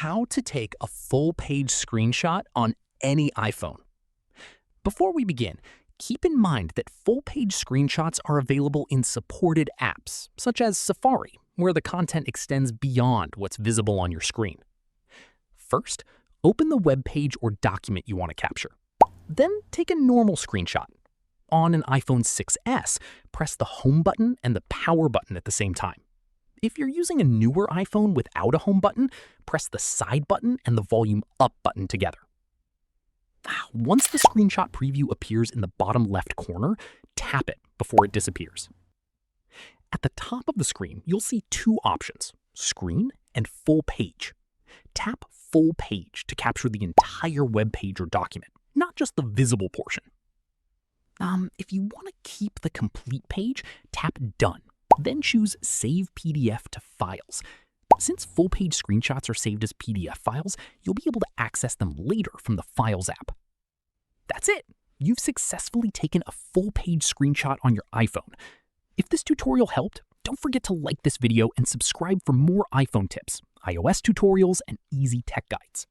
how to take a full-page screenshot on any iPhone. Before we begin, keep in mind that full-page screenshots are available in supported apps, such as Safari, where the content extends beyond what's visible on your screen. First, open the web page or document you want to capture. Then take a normal screenshot. On an iPhone 6s, press the Home button and the Power button at the same time. If you're using a newer iPhone without a Home button, press the Side button and the Volume Up button together. Once the screenshot preview appears in the bottom left corner, tap it before it disappears. At the top of the screen, you'll see two options, Screen and Full Page. Tap Full Page to capture the entire web page or document, not just the visible portion. If you want to keep the complete page, tap Done. Then choose Save PDF to Files. Since full-page screenshots are saved as PDF files, you'll be able to access them later from the Files app. That's it! You've successfully taken a full-page screenshot on your iPhone. If this tutorial helped, don't forget to like this video and subscribe for more iPhone tips, iOS tutorials, and easy tech guides.